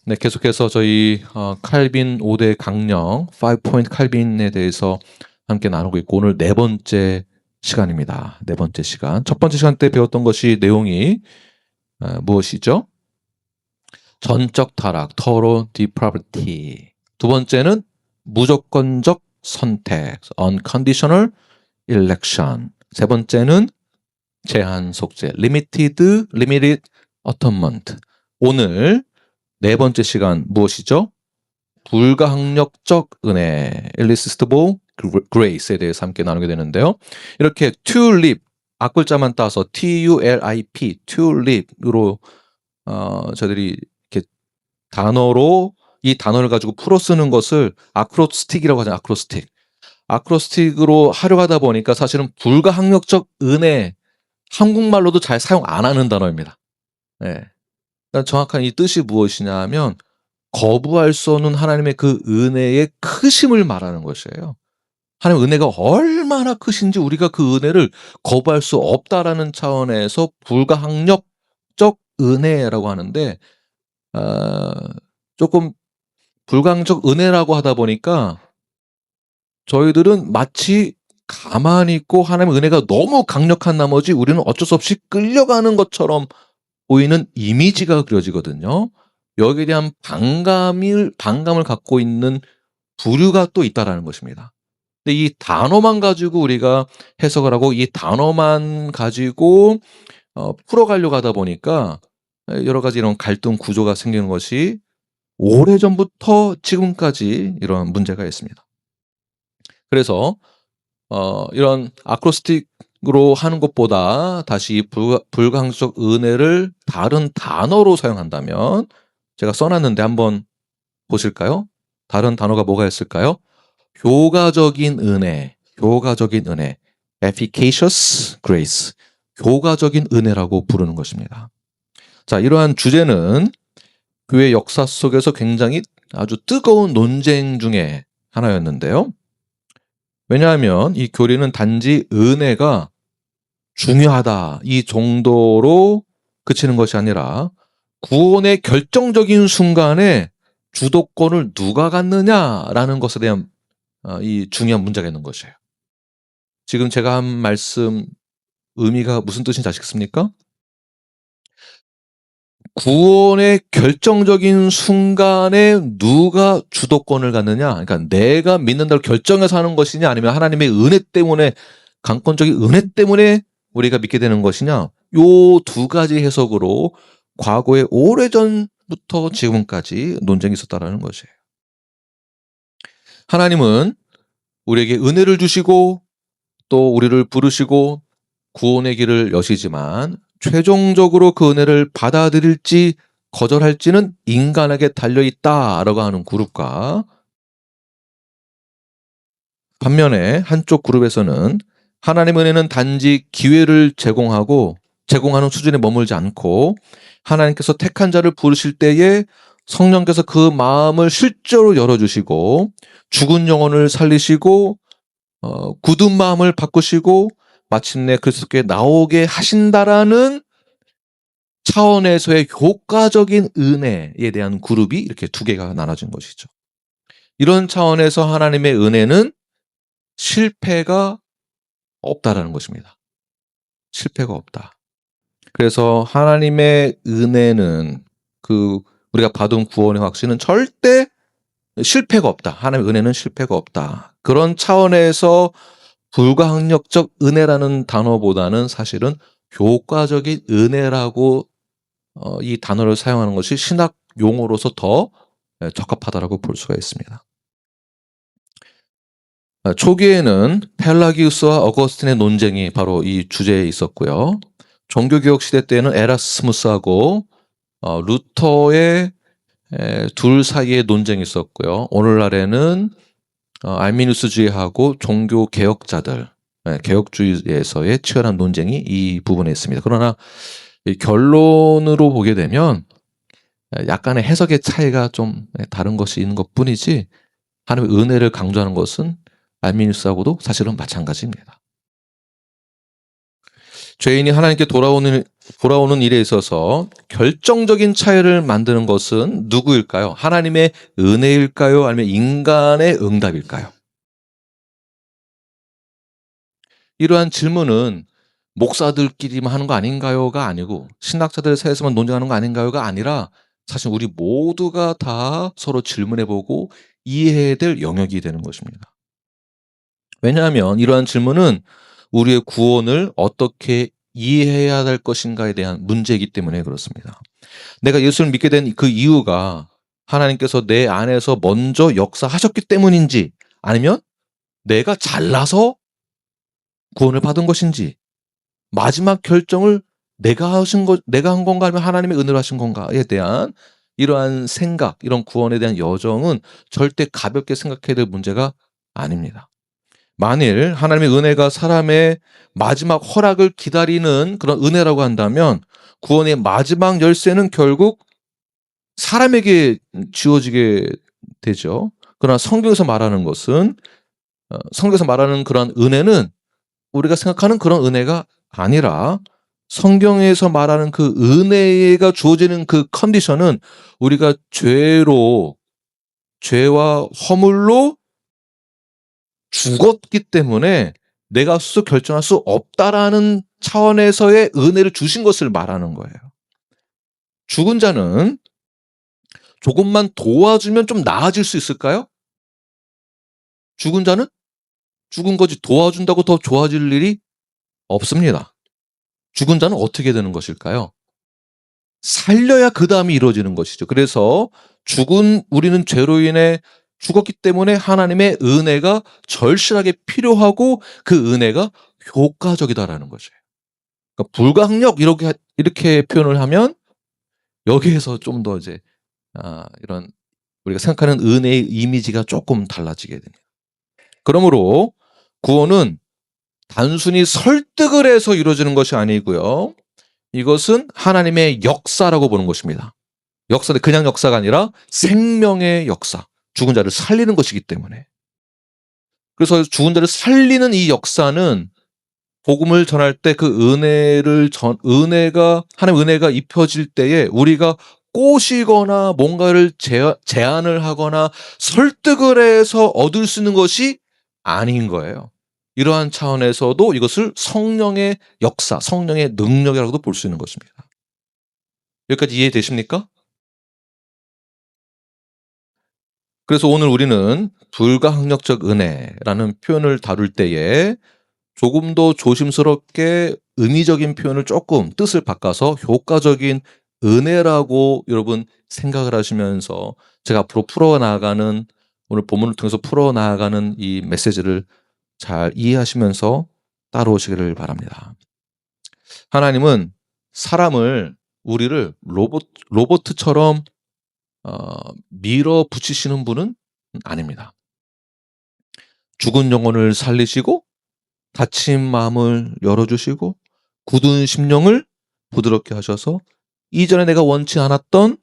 네, 계속해서 저희 칼빈 5대 강령, 5포인트 칼빈에 대해서 함께 나누고 있고, 오늘 네 번째 시간입니다. 네 번째 시간. 첫 번째 시간 때 배웠던 것이 내용이 무엇이죠? 전적 타락, total depravity. 두 번째는 무조건적 선택, unconditional election. 세 번째는 제한 속죄, limited atonement. 오늘 네 번째 시간 무엇이죠? 불가항력적 은혜, irresistible grace에 대해서 함께 나누게 되는데요. 이렇게 tulip, 앞글자만 따서 tulip, tulip으로 저희들이 이렇게 단어로 이 단어를 가지고 풀어 쓰는 것을 아크로스틱이라고 하잖아요. 아크로스틱. 아크로스틱으로 하려고 하다 보니까 사실은 불가항력적 은혜, 한국말로도 잘 사용 안 하는 단어입니다. 네. 정확한 이 뜻이 무엇이냐면 거부할 수 없는 하나님의 그 은혜의 크심을 말하는 것이에요. 하나님의 은혜가 얼마나 크신지 우리가 그 은혜를 거부할 수 없다라는 차원에서 불가항력적 은혜라고 하는데 조금 불가항적 은혜라고 하다 보니까 저희들은 마치 가만히 있고 하나님의 은혜가 너무 강력한 나머지 우리는 어쩔 수 없이 끌려가는 것처럼 보이는 이미지가 그려지거든요. 여기에 대한 반감을 갖고 있는 부류가 또 있다라는 것입니다. 근데 이 단어만 가지고 우리가 해석을 하고 이 단어만 가지고 풀어가려고 하다 보니까 여러 가지 이런 갈등 구조가 생기는 것이 오래전부터 지금까지 이런 문제가 있습니다. 그래서 이런 아크로스틱으로 하는 것보다 다시 불가항적 은혜를 다른 단어로 사용한다면 제가 써놨는데 한번 보실까요? 다른 단어가 뭐가 있을까요? 효과적인 은혜, efficacious grace, 효과적인 은혜라고 부르는 것입니다. 자, 이러한 주제는 교회 역사 속에서 굉장히 아주 뜨거운 논쟁 중에 하나였는데요. 왜냐하면 이 교리는 단지 은혜가 중요하다 이 정도로 그치는 것이 아니라 구원의 결정적인 순간에 주도권을 누가 갖느냐라는 것에 대한 이 중요한 문제가 있는 것이에요. 지금 제가 한 말씀 의미가 무슨 뜻인지 아시겠습니까? 구원의 결정적인 순간에 누가 주도권을 갖느냐, 그러니까 내가 믿는다고 결정해서 하는 것이냐 아니면 하나님의 은혜 때문에, 강권적인 은혜 때문에 우리가 믿게 되는 것이냐, 요 두 가지 해석으로 과거에 오래전부터 지금까지 논쟁이 있었다는 것이에요. 하나님은 우리에게 은혜를 주시고 또 우리를 부르시고 구원의 길을 여시지만 최종적으로 그 은혜를 받아들일지 거절할지는 인간에게 달려있다라고 하는 그룹과, 반면에 한쪽 그룹에서는 하나님의 은혜는 단지 기회를 제공하는 수준에 머물지 않고 하나님께서 택한 자를 부르실 때에 성령께서 그 마음을 실제로 열어주시고 죽은 영혼을 살리시고 굳은 마음을 바꾸시고 마침내 그리스도께 나오게 하신다라는 차원에서의 효과적인 은혜에 대한 그룹이 이렇게 두 개가 나눠진 것이죠. 이런 차원에서 하나님의 은혜는 실패가 없다라는 것입니다. 실패가 없다. 그래서 하나님의 은혜는 우리가 받은 구원의 확신은 절대 실패가 없다. 하나님의 은혜는 실패가 없다. 그런 차원에서 불가항력적 은혜라는 단어보다는 사실은 효과적인 은혜라고 이 단어를 사용하는 것이 신학 용어로서 더 적합하다라고 볼 수가 있습니다. 초기에는 펠라기우스와 어거스틴의 논쟁이 바로 이 주제에 있었고요. 종교개혁 시대 때는 에라스무스하고 루터의 둘 사이에 논쟁이 있었고요. 오늘날에는 알미누스주의하고 종교개혁자들, 개혁주의에서의 치열한 논쟁이 이 부분에 있습니다. 그러나 결론으로 보게 되면 약간의 해석의 차이가 좀 다른 것이 있는 것뿐이지 하나님의 은혜를 강조하는 것은 알미누스하고도 사실은 마찬가지입니다. 죄인이 하나님께 돌아오는 돌아오는 일에 있어서 결정적인 차이를 만드는 것은 누구일까요? 하나님의 은혜일까요? 아니면 인간의 응답일까요? 이러한 질문은 목사들끼리만 하는 거 아닌가요가 아니고 신학자들 사이에서만 논쟁하는 거 아닌가요가 아니라 사실 우리 모두가 다 서로 질문해보고 이해해야 될 영역이 되는 것입니다. 왜냐하면 이러한 질문은 우리의 구원을 어떻게 이해해야 할 것인가에 대한 문제이기 때문에 그렇습니다. 내가 예수를 믿게 된 그 이유가 하나님께서 내 안에서 먼저 역사하셨기 때문인지 아니면 내가 잘나서 구원을 받은 것인지 마지막 결정을 내가 한 건가 아니면 하나님의 은혜로 하신 건가에 대한 이러한 생각, 이런 구원에 대한 여정은 절대 가볍게 생각해야 될 문제가 아닙니다. 만일 하나님의 은혜가 사람의 마지막 허락을 기다리는 그런 은혜라고 한다면 구원의 마지막 열쇠는 결국 사람에게 주어지게 되죠. 그러나 성경에서 말하는 것은 성경에서 말하는 그런 은혜는 우리가 생각하는 그런 은혜가 아니라 성경에서 말하는 그 은혜가 주어지는 그 컨디션은 우리가 죄와 허물로 죽었기 때문에 내가 스스로 결정할 수 없다라는 차원에서의 은혜를 주신 것을 말하는 거예요. 죽은 자는 조금만 도와주면 좀 나아질 수 있을까요? 죽은 자는 죽은 거지 도와준다고 더 좋아질 일이 없습니다. 죽은 자는 어떻게 되는 것일까요? 살려야 그 다음이 이루어지는 것이죠. 그래서 우리는 죄로 인해 죽었기 때문에 하나님의 은혜가 절실하게 필요하고 그 은혜가 효과적이다라는 거죠. 그러니까 불가항력 이렇게 표현을 하면 여기에서 좀 더 이제 이런 우리가 생각하는 은혜의 이미지가 조금 달라지게 됩니다. 그러므로 구원은 단순히 설득을 해서 이루어지는 것이 아니고요. 이것은 하나님의 역사라고 보는 것입니다. 역사는 그냥 역사가 아니라 생명의 역사, 죽은 자를 살리는 것이기 때문에. 그래서 죽은 자를 살리는 이 역사는 복음을 전할 때 그 하나님의 은혜가 입혀질 때에 우리가 꼬시거나 뭔가를 제안을 하거나 설득을 해서 얻을 수 있는 것이 아닌 거예요. 이러한 차원에서도 이것을 성령의 역사, 성령의 능력이라고도 볼 수 있는 것입니다. 여기까지 이해되십니까? 그래서 오늘 우리는 불가항력적 은혜라는 표현을 다룰 때에 조금 더 조심스럽게 의미적인 표현을 조금 뜻을 바꿔서 효과적인 은혜라고 여러분 생각을 하시면서 제가 앞으로 풀어나가는 오늘 본문을 통해서 풀어나가는 이 메시지를 잘 이해하시면서 따라오시기를 바랍니다. 하나님은 우리를 로봇처럼 밀어붙이시는 분은 아닙니다. 죽은 영혼을 살리시고 다친 마음을 열어주시고 굳은 심령을 부드럽게 하셔서 이전에 내가 원치 않았던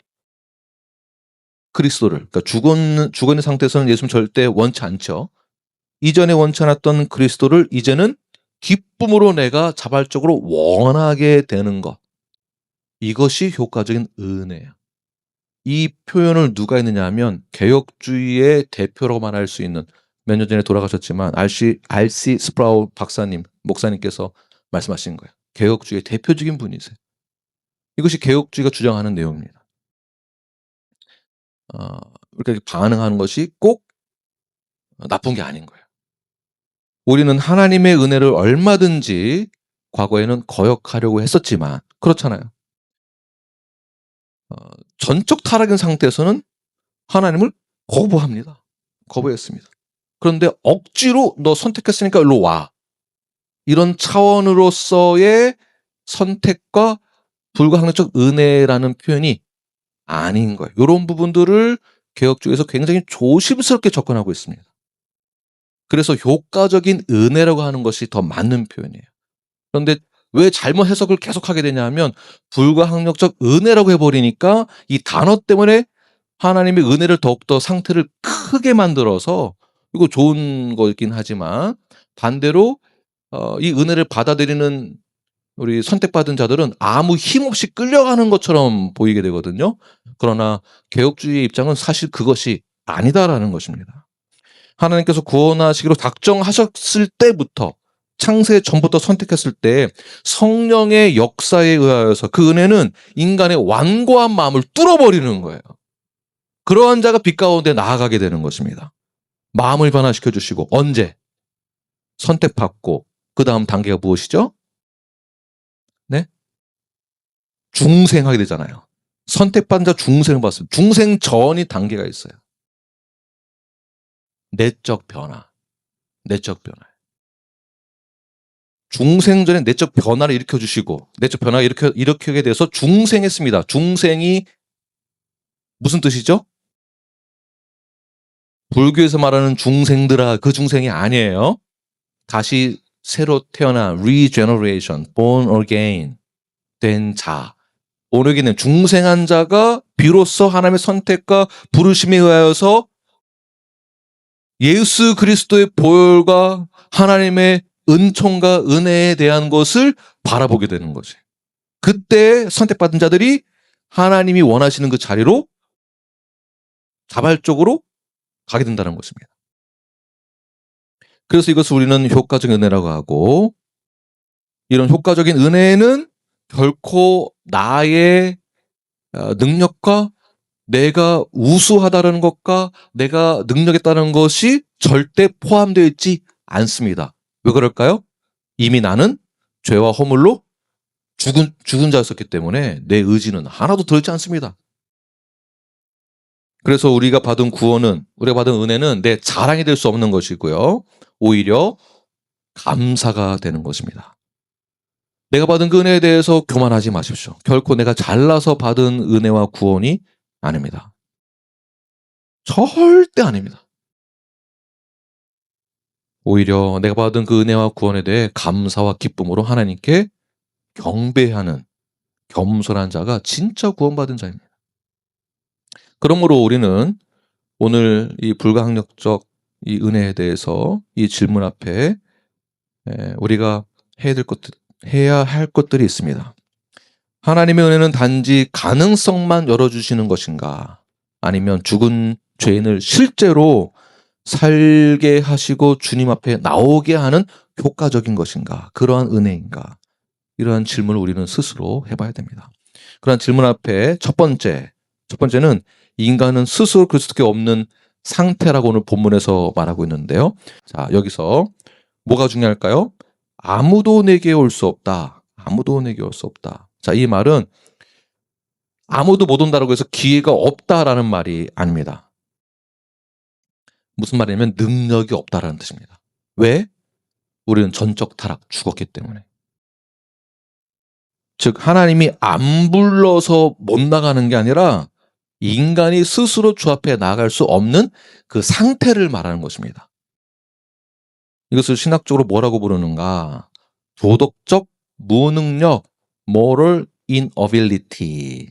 그리스도를, 그러니까 죽은 상태에서는 예수는 절대 원치 않죠. 이전에 원치 않았던 그리스도를 이제는 기쁨으로 내가 자발적으로 원하게 되는 것. 이것이 효과적인 은혜예요. 이 표현을 누가 했느냐 하면 개혁주의의 대표로 말할 수 있는 몇 년 전에 돌아가셨지만 R.C. 스프라우 목사님께서 말씀하신 거예요. 개혁주의의 대표적인 분이세요. 이것이 개혁주의가 주장하는 내용입니다. 이렇게 반응하는 것이 꼭 나쁜 게 아닌 거예요. 우리는 하나님의 은혜를 얼마든지 과거에는 거역하려고 했었지만 그렇잖아요. 전적 타락인 상태에서는 하나님을 거부했습니다. 그런데 억지로 너 선택했으니까 일로 와. 이런 차원으로서의 선택과 불가항력적 은혜라는 표현이 아닌 거예요. 이런 부분들을 개혁주의에서 굉장히 조심스럽게 접근하고 있습니다. 그래서 효과적인 은혜라고 하는 것이 더 맞는 표현이에요. 그런데 왜 잘못 해석을 계속하게 되냐 하면 불가항력적 은혜라고 해버리니까 이 단어 때문에 하나님의 은혜를 더욱더 상태를 크게 만들어서 이거 좋은 거긴 하지만 반대로 이 은혜를 받아들이는 우리 선택받은 자들은 아무 힘없이 끌려가는 것처럼 보이게 되거든요. 그러나 개혁주의의 입장은 사실 그것이 아니다라는 것입니다. 하나님께서 구원하시기로 작정하셨을 때부터, 창세 전부터 선택했을 때 성령의 역사에 의하여서 그 은혜는 인간의 완고한 마음을 뚫어버리는 거예요. 그러한 자가 빛 가운데 나아가게 되는 것입니다. 마음을 변화시켜 주시고, 언제? 선택받고, 그 다음 단계가 무엇이죠? 네? 중생하게 되잖아요. 선택받은 자 중생을 받습니다. 중생 전이 단계가 있어요. 내적 변화. 내적 변화. 중생 전에 내적 변화를 일으켜 주시고, 내적 변화를 일으키게 돼서 중생했습니다. 중생이 무슨 뜻이죠? 불교에서 말하는 중생들아, 그 중생이 아니에요. 다시 새로 태어난 regeneration, born again 된 자. born again은 중생한 자가 비로소 하나님의 선택과 부르심에 의하여서 예수 그리스도의 보혈과 하나님의 은총과 은혜에 대한 것을 바라보게 되는 거지. 그때 선택받은 자들이 하나님이 원하시는 그 자리로 자발적으로 가게 된다는 것입니다. 그래서 이것을 우리는 효과적인 은혜라고 하고, 이런 효과적인 은혜는 결코 나의 능력과 내가 우수하다는 것과 내가 능력있다는 것이 절대 포함되어 있지 않습니다. 왜 그럴까요? 이미 나는 죄와 허물로 죽은 자였었기 때문에 내 의지는 하나도 들지 않습니다. 그래서 우리가 받은 구원은, 우리가 받은 은혜는 내 자랑이 될 수 없는 것이고요. 오히려 감사가 되는 것입니다. 내가 받은 그 은혜에 대해서 교만하지 마십시오. 결코 내가 잘나서 받은 은혜와 구원이 아닙니다. 절대 아닙니다. 오히려 내가 받은 그 은혜와 구원에 대해 감사와 기쁨으로 하나님께 경배하는 겸손한 자가 진짜 구원받은 자입니다. 그러므로 우리는 오늘 이 불가항력적 이 은혜에 대해서 이 질문 앞에 우리가 해야 할 것들이 있습니다. 하나님의 은혜는 단지 가능성만 열어주시는 것인가? 아니면 죽은 죄인을 실제로 살게 하시고 주님 앞에 나오게 하는 효과적인 것인가? 그러한 은혜인가? 이러한 질문을 우리는 스스로 해봐야 됩니다. 그러한 질문 앞에 첫 번째는 인간은 스스로 그리스도께 없는 상태라고 오늘 본문에서 말하고 있는데요. 자, 여기서 뭐가 중요할까요? 아무도 내게 올 수 없다. 아무도 내게 올 수 없다. 자, 이 말은 아무도 못 온다라고 해서 기회가 없다라는 말이 아닙니다. 무슨 말이냐면 능력이 없다라는 뜻입니다. 왜? 우리는 전적 타락, 죽었기 때문에. 즉 하나님이 안 불러서 못 나가는 게 아니라 인간이 스스로 주 앞에 나아갈 수 없는 그 상태를 말하는 것입니다. 이것을 신학적으로 뭐라고 부르는가? 도덕적 무능력, moral inability.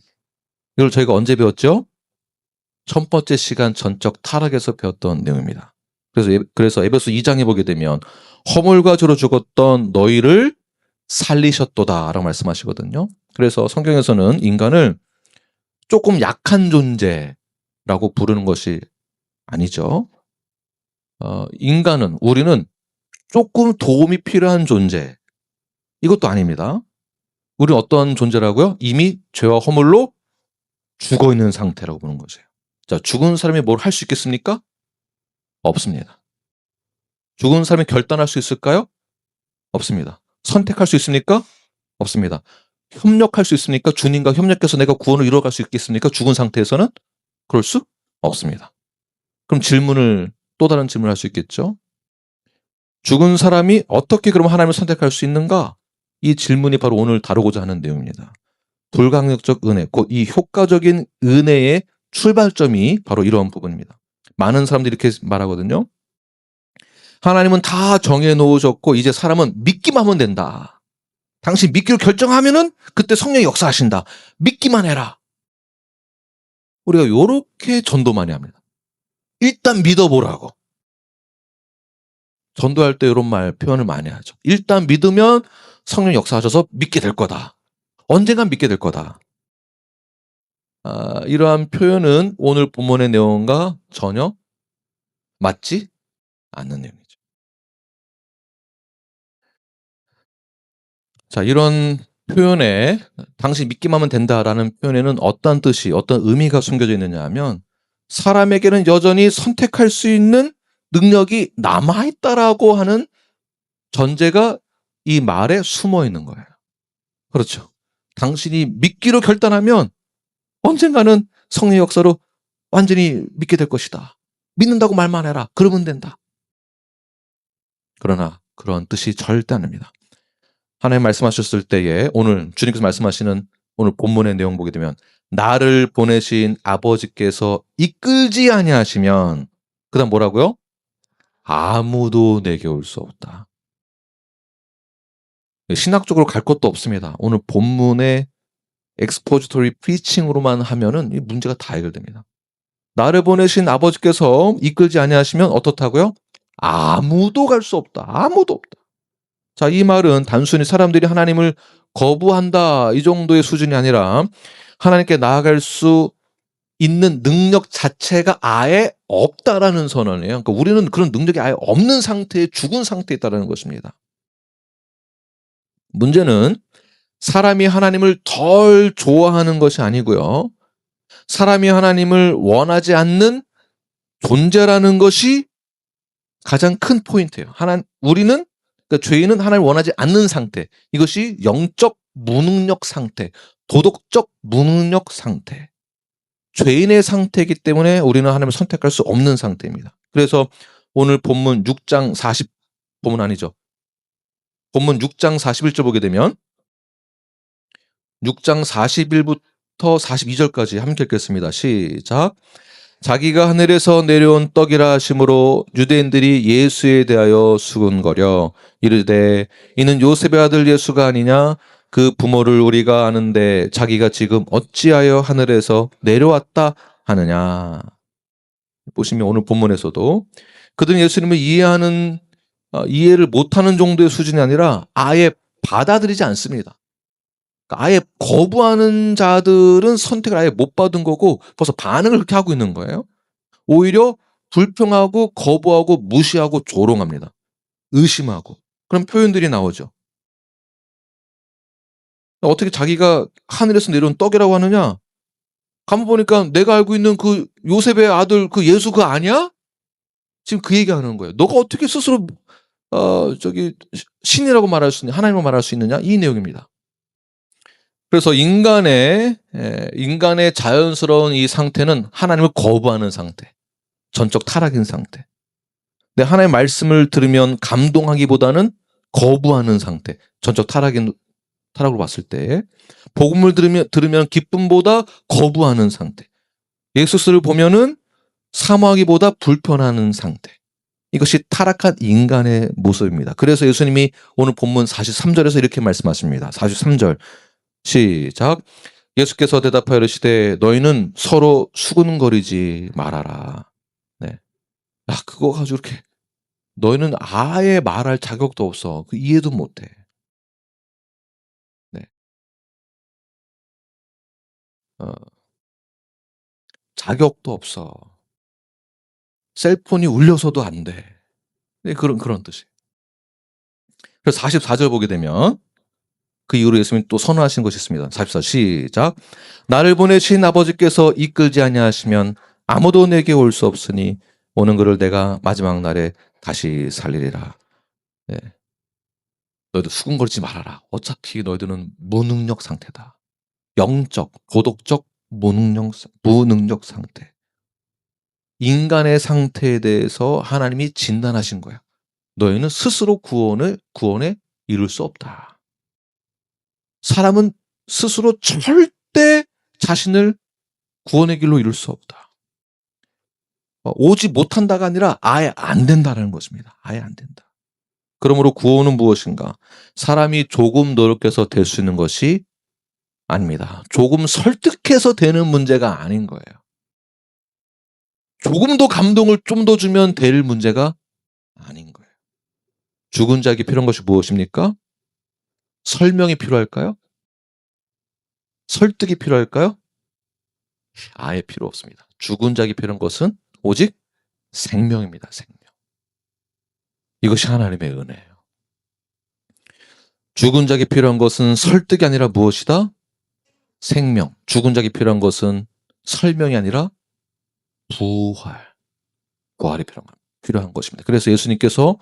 이걸 저희가 언제 배웠죠? 1000번째 시간 전적 타락에서 배웠던 내용입니다. 그래서 에베소 2장에 보게 되면 허물과 죄로 죽었던 너희를 살리셨도다라고 말씀하시거든요. 그래서 성경에서는 인간을 조금 약한 존재라고 부르는 것이 아니죠. 우리는 조금 도움이 필요한 존재, 이것도 아닙니다. 우리는 어떤 존재라고요? 이미 죄와 허물로 죽어있는 상태라고 보는 것이에요. 자, 죽은 사람이 뭘 할 수 있겠습니까? 없습니다. 죽은 사람이 결단할 수 있을까요? 없습니다. 선택할 수 있습니까? 없습니다. 협력할 수 있습니까? 주님과 협력해서 내가 구원을 이루어갈 수 있겠습니까? 죽은 상태에서는? 그럴 수 없습니다. 그럼 또 다른 질문을 할 수 있겠죠? 죽은 사람이 어떻게 그럼 하나님을 선택할 수 있는가? 이 질문이 바로 오늘 다루고자 하는 내용입니다. 불가항력적 은혜, 곧 이 효과적인 은혜의 출발점이 바로 이러한 부분입니다. 많은 사람들이 이렇게 말하거든요. 하나님은 다 정해놓으셨고 이제 사람은 믿기만 하면 된다. 당신 믿기로 결정하면은 그때 성령이 역사하신다. 믿기만 해라. 우리가 요렇게 전도 많이 합니다. 일단 믿어보라고. 전도할 때 이런 표현을 많이 하죠. 일단 믿으면 성령 역사하셔서 믿게 될 거다. 언젠간 믿게 될 거다. 이러한 표현은 오늘 본문의 내용과 전혀 맞지 않는 내용이죠. 자, 이런 표현에 당신 믿기만 하면 된다라는 표현에는 어떤 뜻이, 어떤 의미가 숨겨져 있느냐 하면 사람에게는 여전히 선택할 수 있는 능력이 남아있다라고 하는 전제가 이 말에 숨어 있는 거예요. 그렇죠. 당신이 믿기로 결단하면 언젠가는 성령의 역사로 완전히 믿게 될 것이다. 믿는다고 말만 해라. 그러면 된다. 그러나 그런 뜻이 절대 아닙니다. 하나님 말씀하셨을 때에 오늘 주님께서 말씀하시는 오늘 본문의 내용 보게 되면 나를 보내신 아버지께서 이끌지 아니하시면 그다음 뭐라고요? 아무도 내게 올 수 없다. 신학적으로 갈 것도 없습니다. 오늘 본문의 엑스포지토리 프리칭으로만 하면은 이 문제가 다 해결됩니다. 나를 보내신 아버지께서 이끌지 아니하시면 어떻다고요? 아무도 갈 수 없다. 아무도 없다. 자, 이 말은 단순히 사람들이 하나님을 거부한다 이 정도의 수준이 아니라 하나님께 나아갈 수 있는 능력 자체가 아예 없다라는 선언이에요. 그러니까 우리는 그런 능력이 아예 없는 상태에 죽은 상태에 있다는 것입니다. 문제는 사람이 하나님을 덜 좋아하는 것이 아니고요. 사람이 하나님을 원하지 않는 존재라는 것이 가장 큰 포인트예요. 우리는 그러니까 죄인은 하나님을 원하지 않는 상태. 이것이 영적 무능력 상태, 도덕적 무능력 상태. 죄인의 상태이기 때문에 우리는 하나님을 선택할 수 없는 상태입니다. 그래서 오늘 본문 6장 40 본문 아니죠. 본문 6장 41절 보게 되면 6장 41부터 42절까지 함께 읽겠습니다. 시작. 자기가 하늘에서 내려온 떡이라 하심으로 유대인들이 예수에 대하여 수군거려 이르되 이는 요셉의 아들 예수가 아니냐 그 부모를 우리가 아는데 자기가 지금 어찌하여 하늘에서 내려왔다 하느냐. 보시면 오늘 본문에서도 그들은 예수님을 이해를 못하는 정도의 수준이 아니라 아예 받아들이지 않습니다. 아예 거부하는 자들은 선택을 아예 못 받은 거고 벌써 반응을 그렇게 하고 있는 거예요. 오히려 불평하고 거부하고 무시하고 조롱합니다. 의심하고. 그런 표현들이 나오죠. 어떻게 자기가 하늘에서 내려온 떡이라고 하느냐? 가만 보니까 내가 알고 있는 그 요셉의 아들 그 예수 그거 아니야? 지금 그 얘기하는 거예요. 너가 어떻게 스스로 신이라고 말할 수 있냐? 하나님을 말할 수 있느냐? 이 내용입니다. 그래서 인간의 자연스러운 이 상태는 하나님을 거부하는 상태. 전적 타락인 상태. 근데 하나님의 말씀을 들으면 감동하기보다는 거부하는 상태. 전적 타락으로 봤을 때. 복음을 들으면 기쁨보다 거부하는 상태. 예수를 보면은 사모하기보다 불편하는 상태. 이것이 타락한 인간의 모습입니다. 그래서 예수님이 오늘 본문 43절에서 이렇게 말씀하십니다. 43절. 시작. 예수께서 대답하여 이르시되 너희는 서로 수군거리지 말아라. 네. 그거 가지고 이렇게 너희는 아예 말할 자격도 없어. 그 이해도 못해. 네. 자격도 없어. 셀폰이 울려서도 안 돼. 네, 그런 뜻이에요. 그래서 44절 보게 되면 그 이후로 예수님이 또 선언하신 것이 있습니다. 44 시작. 나를 보내신 아버지께서 이끌지 아니하시면 아무도 내게 올 수 없으니 오는 그를 내가 마지막 날에 다시 살리리라. 네. 너희들 수군거리지 말아라. 어차피 너희들은 무능력 상태다. 영적, 도덕적 무능력 상태. 인간의 상태에 대해서 하나님이 진단하신 거야. 너희는 스스로 구원에 이룰 수 없다. 사람은 스스로 절대 자신을 구원의 길로 이룰 수 없다. 오지 못한다가 아니라 아예 안 된다는 것입니다. 아예 안 된다. 그러므로 구원은 무엇인가? 사람이 조금 노력해서 될 수 있는 것이 아닙니다. 조금 설득해서 되는 문제가 아닌 거예요. 조금 더 감동을 좀 더 주면 될 문제가 아닌 거예요. 죽은 자에게 필요한 것이 무엇입니까? 설명이 필요할까요? 설득이 필요할까요? 아예 필요 없습니다. 죽은 자에게 필요한 것은 오직 생명입니다. 생명. 이것이 하나님의 은혜예요. 죽은 자에게 필요한 것은 설득이 아니라 무엇이다? 생명. 죽은 자에게 필요한 것은 설명이 아니라 부활. 부활이 필요한 것입니다. 그래서 예수님께서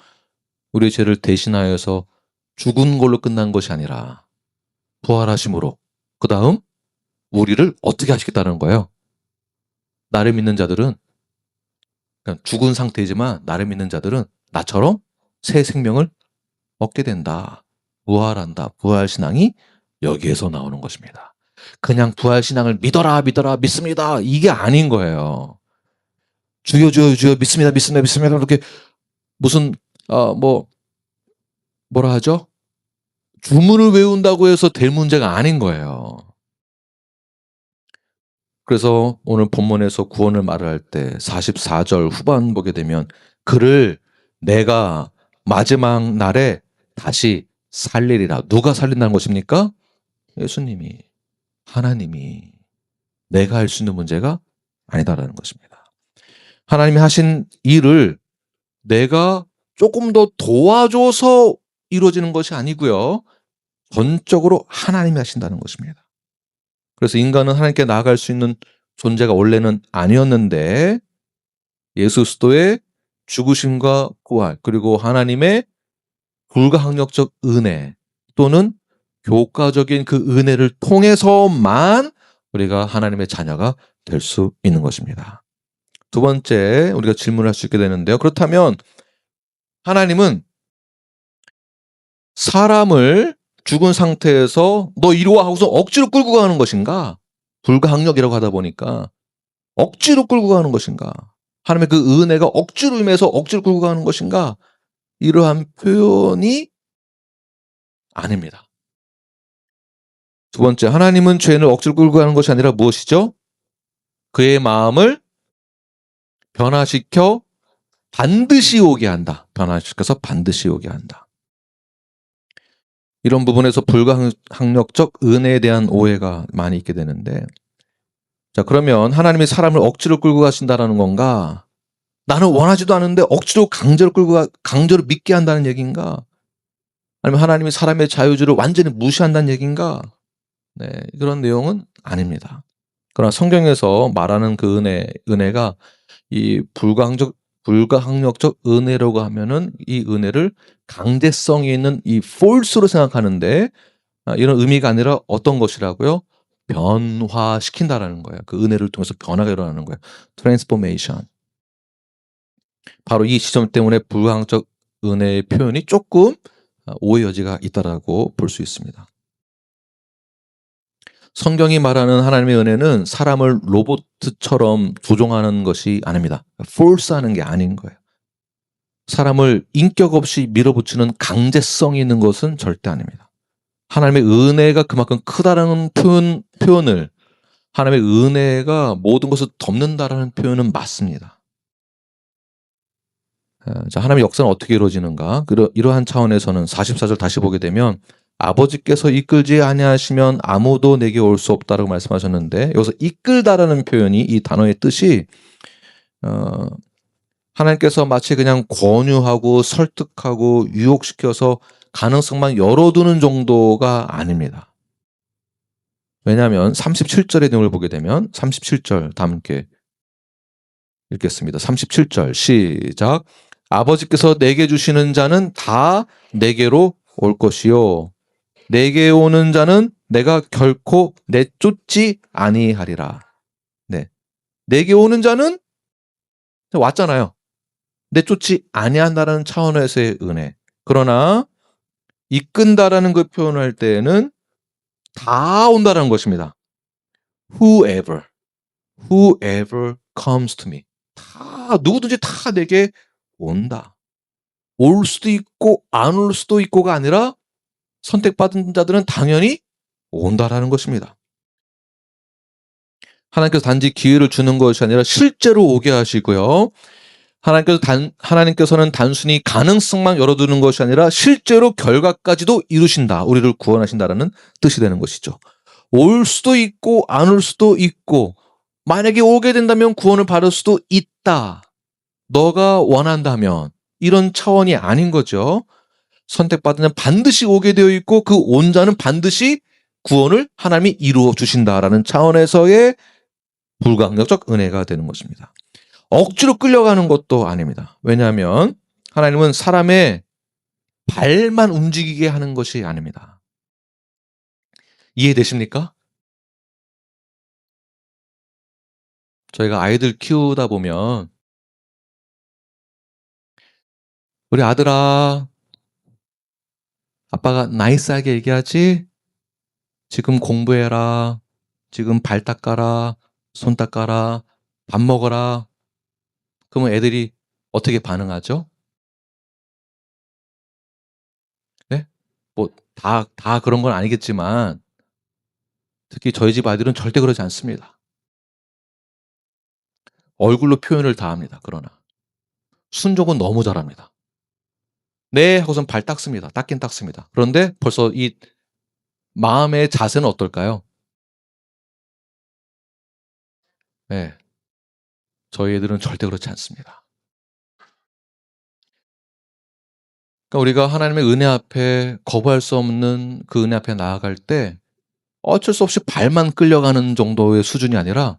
우리의 죄를 대신하여서 죽은 걸로 끝난 것이 아니라 부활하심으로 그 다음 우리를 어떻게 하시겠다는 거예요? 나를 믿는 자들은 그냥 죽은 상태이지만 나를 믿는 자들은 나처럼 새 생명을 얻게 된다. 부활한다. 부활신앙이 여기에서 나오는 것입니다. 그냥 부활신앙을 믿어라 믿어라 믿습니다. 이게 아닌 거예요. 주여 주여 주여 믿습니다 믿습니다 믿습니다. 이렇게 무슨 뭐라 하죠? 주문을 외운다고 해서 될 문제가 아닌 거예요. 그래서 오늘 본문에서 구원을 말할 때 44절 후반 보게 되면 그를 내가 마지막 날에 다시 살리리라. 누가 살린다는 것입니까? 예수님이, 하나님이. 내가 할 수 있는 문제가 아니다라는 것입니다. 하나님이 하신 일을 내가 조금 더 도와줘서 이루어지는 것이 아니고요. 전적으로 하나님이 하신다는 것입니다. 그래서 인간은 하나님께 나아갈 수 있는 존재가 원래는 아니었는데 예수 그리스도의 죽으심과 부활 그리고 하나님의 불가항력적 은혜 또는 교과적인 그 은혜를 통해서만 우리가 하나님의 자녀가 될 수 있는 것입니다. 두 번째 우리가 질문할 수 있게 되는데요. 그렇다면 하나님은 사람을 죽은 상태에서 너 이리 와 하고서 억지로 끌고 가는 것인가? 불가항력이라고 하다 보니까 억지로 끌고 가는 것인가? 하나님의 그 은혜가 억지로 임해서 억지로 끌고 가는 것인가? 이러한 표현이 아닙니다. 두 번째, 하나님은 죄인을 억지로 끌고 가는 것이 아니라 무엇이죠? 그의 마음을 변화시켜 반드시 오게 한다. 변화시켜서 반드시 오게 한다. 이런 부분에서 불가항력적 은혜에 대한 오해가 많이 있게 되는데 자 그러면 하나님이 사람을 억지로 끌고 가신다라는 건가? 나는 원하지도 않은데 억지로 강제로 믿게 한다는 얘기인가? 아니면 하나님이 사람의 자유주의를 완전히 무시한다는 얘기인가? 네, 그런 내용은 아닙니다. 그러나 성경에서 말하는 그 은혜가 이 불가항력적 은혜라고 하면은 이 은혜를 강제성이 있는 이 force로 생각하는데 이런 의미가 아니라 어떤 것이라고요? 변화시킨다라는 거예요. 그 은혜를 통해서 변화가 일어나는 거예요. transformation. 바로 이 시점 때문에 불가항적 은혜의 표현이 조금 오해 여지가 있다라고 볼 수 있습니다. 성경이 말하는 하나님의 은혜는 사람을 로봇처럼 조종하는 것이 아닙니다. force하는 게 아닌 거예요. 사람을 인격 없이 밀어붙이는 강제성이 있는 것은 절대 아닙니다. 하나님의 은혜가 그만큼 크다라는 표현을 하나님의 은혜가 모든 것을 덮는다라는 표현은 맞습니다. 자, 하나님의 역사는 어떻게 이루어지는가? 이러한 차원에서는 44절 다시 보게 되면 아버지께서 이끌지 아니하시면 아무도 내게 올 수 없다라고 말씀하셨는데 여기서 이끌다라는 표현이 이 단어의 뜻이 하나님께서 마치 그냥 권유하고 설득하고 유혹시켜서 가능성만 열어두는 정도가 아닙니다. 왜냐하면 37절의 내용을 보게 되면 37절 다 함께 읽겠습니다. 37절 시작. 아버지께서 내게 주시는 자는 다 내게로 올 것이요 내게 오는 자는 내가 결코 내쫓지 아니하리라. 네, 내게 오는 자는 왔잖아요. 내쫓지 아니한다라는 차원에서의 은혜. 그러나 이끈다라는 그 표현을 할 때에는 다 온다라는 것입니다. Whoever comes to me. 다 누구든지 다 내게 온다. 올 수도 있고 안 올 수도 있고가 아니라 선택받은 자들은 당연히 온다라는 것입니다. 하나님께서 단지 기회를 주는 것이 아니라 실제로 오게 하시고요. 하나님께서는 단순히 가능성만 열어두는 것이 아니라 실제로 결과까지도 이루신다. 우리를 구원하신다라는 뜻이 되는 것이죠. 올 수도 있고 안 올 수도 있고 만약에 오게 된다면 구원을 받을 수도 있다. 너가 원한다면 이런 차원이 아닌 거죠. 선택받으면 반드시 오게 되어 있고 그 온 자는 반드시 구원을 하나님이 이루어 주신다라는 차원에서의 불가항력적 은혜가 되는 것입니다. 억지로 끌려가는 것도 아닙니다. 왜냐하면 하나님은 사람의 발만 움직이게 하는 것이 아닙니다. 이해되십니까? 저희가 아이들 키우다 보면 우리 아들아, 아빠가 나이스하게 얘기하지? 지금 공부해라. 지금 발 닦아라. 손 닦아라. 밥 먹어라. 그러면 애들이 어떻게 반응하죠? 네? 뭐, 다 그런 건 아니겠지만, 특히 저희 집 아이들은 절대 그러지 않습니다. 얼굴로 표현을 다 합니다. 그러나. 순종은 너무 잘합니다. 네, 하고선 발 닦습니다. 닦긴 닦습니다. 그런데 벌써 이 마음의 자세는 어떨까요? 네. 저희 애들은 절대 그렇지 않습니다. 그러니까 우리가 하나님의 은혜 앞에 거부할 수 없는 그 은혜 앞에 나아갈 때 어쩔 수 없이 발만 끌려가는 정도의 수준이 아니라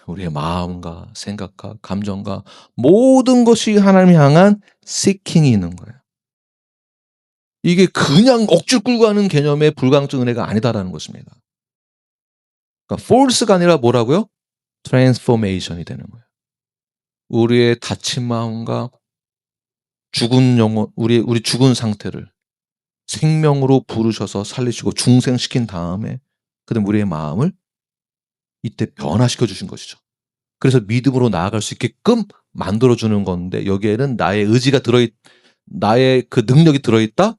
우리의 마음과 생각과 감정과 모든 것이 하나님 향한 seeking이 있는 거예요. 이게 그냥 억지로 끌고 가는 개념의 불가항적 은혜가 아니다라는 것입니다. 그러니까 force가 아니라 뭐라고요? transformation이 되는 거예요. 우리의 다친 마음과 죽은 영혼, 우리 죽은 상태를 생명으로 부르셔서 살리시고 중생시킨 다음에 그다음 우리의 마음을 이때 변화시켜 주신 것이죠. 그래서 믿음으로 나아갈 수 있게끔 만들어 주는 건데 여기에는 나의 의지가 나의 그 능력이 들어있다?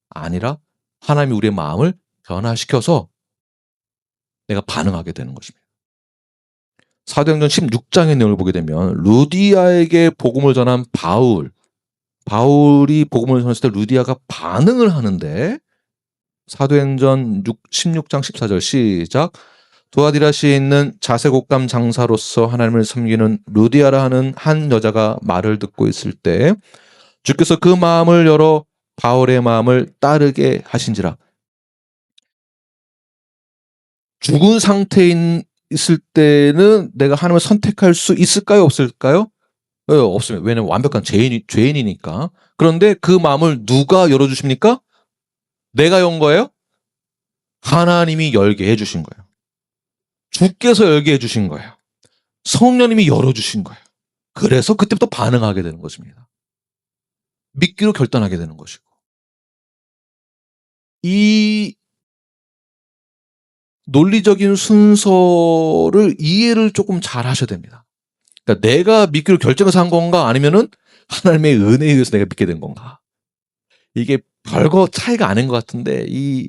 아니라 하나님이 우리의 마음을 변화시켜서 내가 반응하게 되는 것입니다. 사도행전 16장의 내용을 보게 되면 루디아에게 복음을 전한 바울이 복음을 전했을 때 루디아가 반응을 하는데 사도행전 16장 14절 시작. 두아디라시에 있는 자색옥감 장사로서 하나님을 섬기는 루디아라 하는 한 여자가 말을 듣고 있을 때 주께서 그 마음을 열어 바울의 마음을 따르게 하신지라. 죽은 상태에 있을 때는 내가 하나님을 선택할 수 있을까요? 없을까요? 없습니다. 왜냐하면 완벽한 죄인이니까. 그런데 그 마음을 누가 열어주십니까? 내가 연 거예요? 하나님이 열게 해주신 거예요. 주께서 열게 해주신 거예요. 성령님이 열어주신 거예요. 그래서 그때부터 반응하게 되는 것입니다. 믿기로 결단하게 되는 것이고. 이 논리적인 순서를 이해를 조금 잘 하셔야 됩니다. 그러니까 내가 믿기로 결정해서 한 건가 아니면은 하나님의 은혜에 의해서 내가 믿게 된 건가. 이게 별거 차이가 아닌 것 같은데 이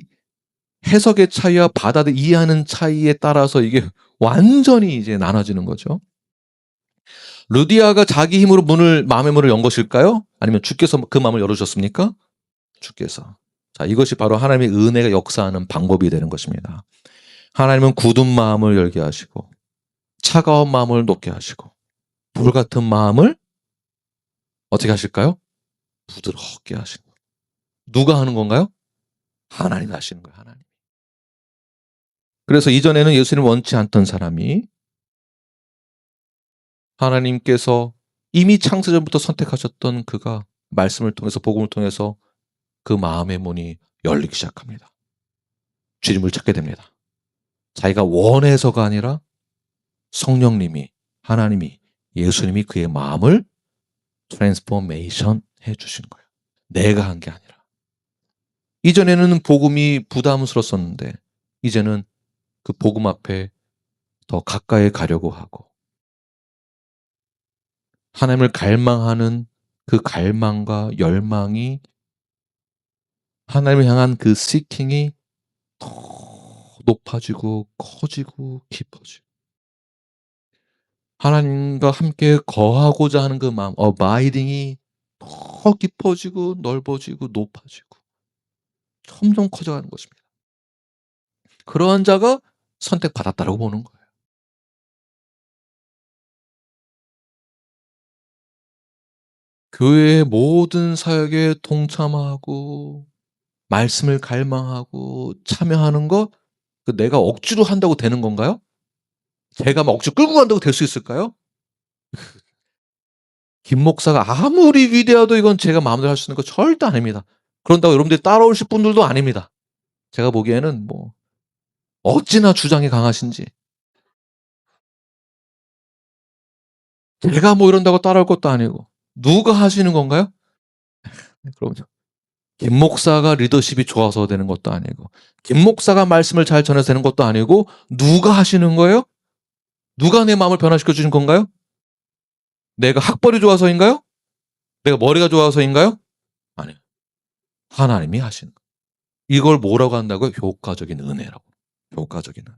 해석의 차이와 이해하는 차이에 따라서 이게 완전히 이제 나눠지는 거죠. 루디아가 자기 힘으로 마음의 문을 연 것일까요? 아니면 주께서 그 마음을 열어주셨습니까? 주께서. 자, 이것이 바로 하나님의 은혜가 역사하는 방법이 되는 것입니다. 하나님은 굳은 마음을 열게 하시고 차가운 마음을 녹게 하시고 불같은 마음을 어떻게 하실까요? 부드럽게 하시는 거예요. 누가 하는 건가요? 하나님이 하시는 거예요. 하나님. 그래서 이전에는 예수님 원치 않던 사람이 하나님께서 이미 창세전부터 선택하셨던 그가 말씀을 통해서 복음을 통해서 그 마음의 문이 열리기 시작합니다. 주님을 찾게 됩니다. 자기가 원해서가 아니라 성령님이 하나님이 예수님이 그의 마음을 트랜스포메이션 해주신 거예요. 내가 한 게 아니라. 이전에는 복음이 부담스러웠었는데 이제는 그 복음 앞에 더 가까이 가려고 하고 하나님을 갈망하는 그 갈망과 열망이 하나님을 향한 그 시킹이 더 높아지고 커지고 깊어지고 하나님과 함께 거하고자 하는 그 마음, abiding이 더 깊어지고 넓어지고 높아지고 점점 커져가는 것입니다. 그러한 자가 선택받았다라고 보는 거예요. 교회의 모든 사역에 동참하고 말씀을 갈망하고 참여하는 거, 그 내가 억지로 한다고 되는 건가요? 제가 막 억지로 끌고 간다고 될 수 있을까요? 김 목사가 아무리 위대해도 이건 제가 마음대로 할 수 있는 거 절대 아닙니다. 그런다고 여러분들이 따라오실 분들도 아닙니다. 제가 보기에는 뭐 어찌나 주장이 강하신지, 제가 뭐 이런다고 따라올 것도 아니고 누가 하시는 건가요? 그럼요. 김 목사가 리더십이 좋아서 되는 것도 아니고, 김 목사가 말씀을 잘 전해서 되는 것도 아니고, 누가 하시는 거예요? 누가 내 마음을 변화시켜 주신 건가요? 내가 학벌이 좋아서인가요? 내가 머리가 좋아서인가요? 아니요. 하나님이 하시는 거예요. 이걸 뭐라고 한다고요? 효과적인 은혜라고. 효과적인 은혜.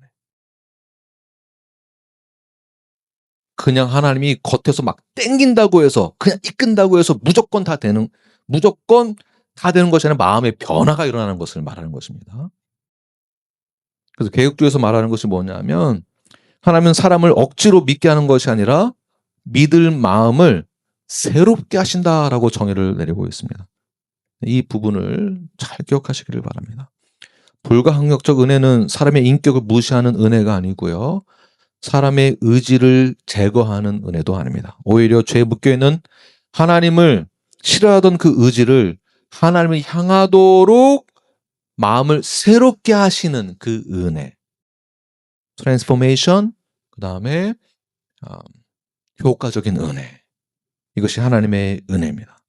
그냥 하나님이 겉에서 막 땡긴다고 해서, 그냥 이끈다고 해서 무조건 다 되는 것이 아니라 마음의 변화가 일어나는 것을 말하는 것입니다. 그래서 개혁주에서 말하는 것이 뭐냐면, 하나님은 사람을 억지로 믿게 하는 것이 아니라 믿을 마음을 새롭게 하신다라고 정의를 내리고 있습니다. 이 부분을 잘 기억하시기를 바랍니다. 불가항력적 은혜는 사람의 인격을 무시하는 은혜가 아니고요, 사람의 의지를 제거하는 은혜도 아닙니다. 오히려 죄에 묶여있는 하나님을 싫어하던 그 의지를 하나님을 향하도록 마음을 새롭게 하시는 그 은혜, 트랜스포메이션, 그 다음에 효과적인 은혜, 이것이 하나님의 은혜입니다.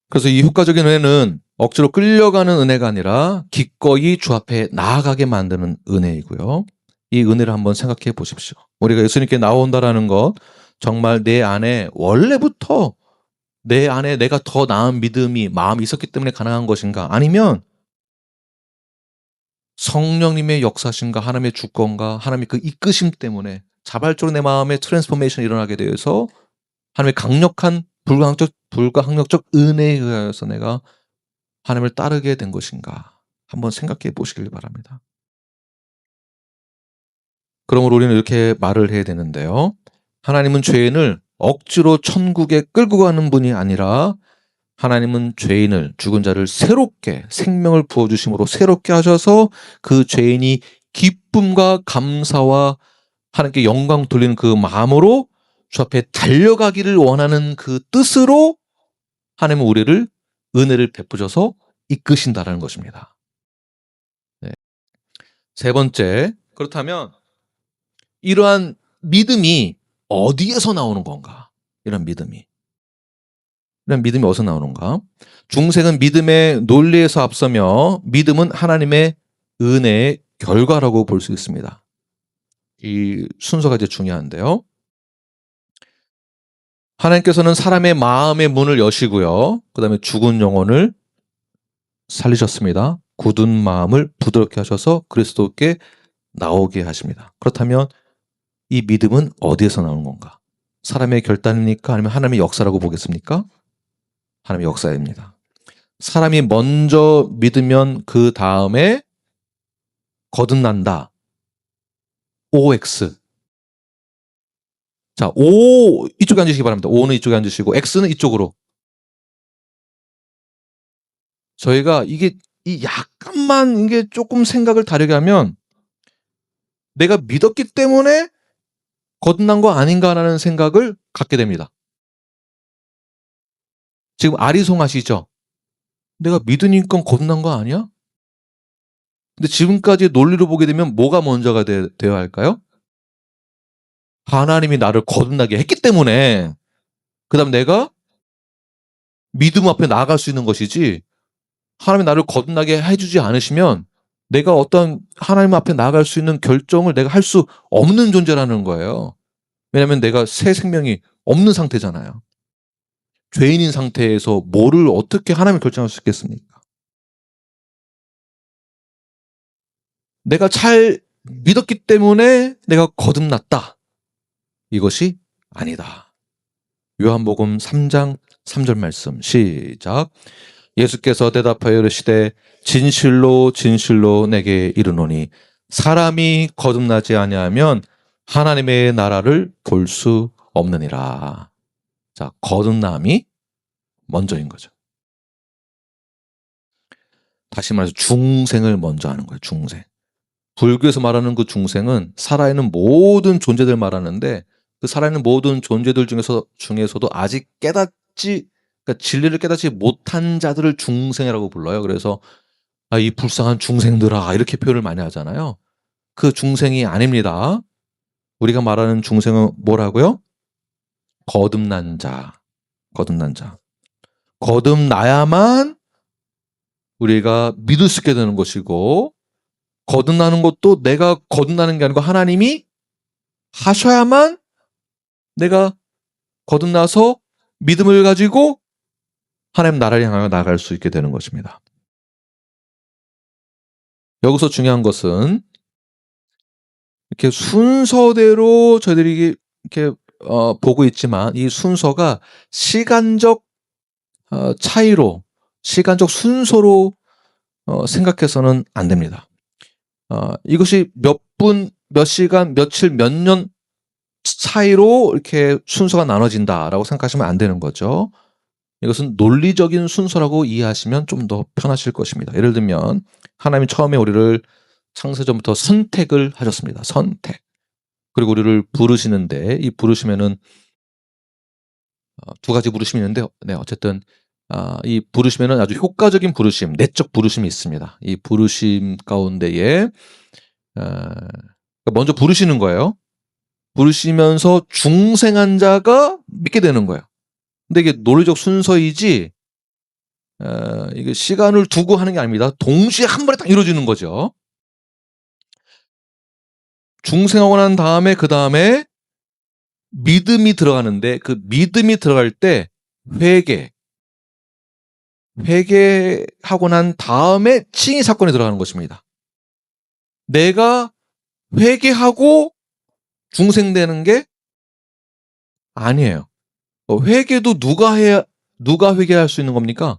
그래서 이 효과적인 은혜는 억지로 끌려가는 은혜가 아니라 기꺼이 주 앞에 나아가게 만드는 은혜이고요. 이 은혜를 한번 생각해 보십시오. 우리가 예수님께 나온다라는 것, 정말 내 안에 원래부터 내 안에 내가 더 나은 믿음이, 마음이 있었기 때문에 가능한 것인가? 아니면 성령님의 역사심과 하나님의 주권과 하나님의 그 이끄심 때문에 자발적으로 내 마음에 트랜스포메이션이 일어나게 되어서 하나님의 강력한 불가항력적 은혜에 의하여서 내가 하나님을 따르게 된 것인가? 한번 생각해 보시길 바랍니다. 그러므로 우리는 이렇게 말을 해야 되는데요. 하나님은 죄인을 억지로 천국에 끌고 가는 분이 아니라, 하나님은 죄인을, 죽은 자를 새롭게 생명을 부어주심으로 새롭게 하셔서 그 죄인이 기쁨과 감사와 하나님께 영광 돌리는 그 마음으로 주 앞에 달려가기를 원하는 그 뜻으로 하나님은 우리를 은혜를 베푸셔서 이끄신다라는 것입니다. 네. 세 번째, 그렇다면 이러한 믿음이 어디에서 나오는 건가? 이런 믿음이 어디서 나오는가? 중생은 믿음의 논리에서 앞서며 믿음은 하나님의 은혜의 결과라고 볼 수 있습니다. 이 순서가 이제 중요한데요. 하나님께서는 사람의 마음의 문을 여시고요, 그 다음에 죽은 영혼을 살리셨습니다. 굳은 마음을 부드럽게 하셔서 그리스도께 나오게 하십니다. 그렇다면 이 믿음은 어디에서 나오는 건가? 사람의 결단입니까? 아니면 하나님의 역사라고 보겠습니까? 하나님의 역사입니다. 사람이 먼저 믿으면 그 다음에 거듭난다. OX. 자, O 이쪽에 앉으시기 바랍니다. O는 이쪽에 앉으시고 X는 이쪽으로. 저희가 이게 약간만 이게 조금 생각을 다르게 하면, 내가 믿었기 때문에 거듭난 거 아닌가라는 생각을 갖게 됩니다. 지금 아리송하시죠? 내가 믿으니까 거듭난 거 아니야? 근데 지금까지 논리로 보게 되면 뭐가 먼저가 되어야 할까요? 하나님이 나를 거듭나게 했기 때문에 그 다음 내가 믿음 앞에 나아갈 수 있는 것이지, 하나님이 나를 거듭나게 해주지 않으시면 내가 어떤 하나님 앞에 나아갈 수 있는 결정을 내가 할 수 없는 존재라는 거예요. 왜냐하면 내가 새 생명이 없는 상태잖아요. 죄인인 상태에서 뭐를 어떻게 하나님이 결정할 수 있겠습니까? 내가 잘 믿었기 때문에 내가 거듭났다. 이것이 아니다. 요한복음 3장 3절 말씀 시작. 예수께서 대답하여 이르시되 진실로 진실로 내게 이르노니 사람이 거듭나지 아니하면 하나님의 나라를 볼 수 없느니라. 자, 거듭남이 먼저인 거죠. 다시 말해서 중생을 먼저 하는 거예요. 중생. 불교에서 말하는 그 중생은 살아있는 모든 존재들 말하는데 그 살아있는 모든 존재들 중에서도 아직 그러니까 진리를 깨닫지 못한 자들을 중생이라고 불러요. 그래서 이 불쌍한 중생들아 이렇게 표현을 많이 하잖아요. 그 중생이 아닙니다. 우리가 말하는 중생은 뭐라고요? 거듭난 자. 거듭난 자. 거듭나야만 우리가 믿을 수 있게 되는 것이고 거듭나는 것도 내가 거듭나는 게 아니고 하나님이 하셔야만 내가 거듭나서 믿음을 가지고 하나님 나라를 향하여 나아갈 수 있게 되는 것입니다. 여기서 중요한 것은 이렇게 순서대로 저희들이 이렇게 보고 있지만 이 순서가 시간적 차이로 시간적 순서로 생각해서는 안 됩니다. 이것이 몇 분, 몇 시간, 며칠, 몇 년 사이로 이렇게 순서가 나눠진다라고 생각하시면 안 되는 거죠. 이것은 논리적인 순서라고 이해하시면 좀 더 편하실 것입니다. 예를 들면 하나님이 처음에 우리를 창세전부터 선택을 하셨습니다. 선택. 그리고 우리를 부르시는데 이 부르시면은 두 가지 부르심이 있는데 어쨌든 이 부르시면은 아주 효과적인 부르심, 내적 부르심이 있습니다. 이 부르심 가운데에 먼저 부르시는 거예요. 부르시면서 중생한 자가 믿게 되는 거예요. 근데 이게 논리적 순서이지 이게 시간을 두고 하는 게 아닙니다. 동시에 한 번에 딱 이루어지는 거죠. 중생하고 난 다음에 그 다음에 믿음이 들어가는데 그 믿음이 들어갈 때 회개하고 난 다음에 칭의 사건이 들어가는 것입니다. 내가 회개하고 중생되는 게 아니에요. 회개도 누가 회개할 수 있는 겁니까?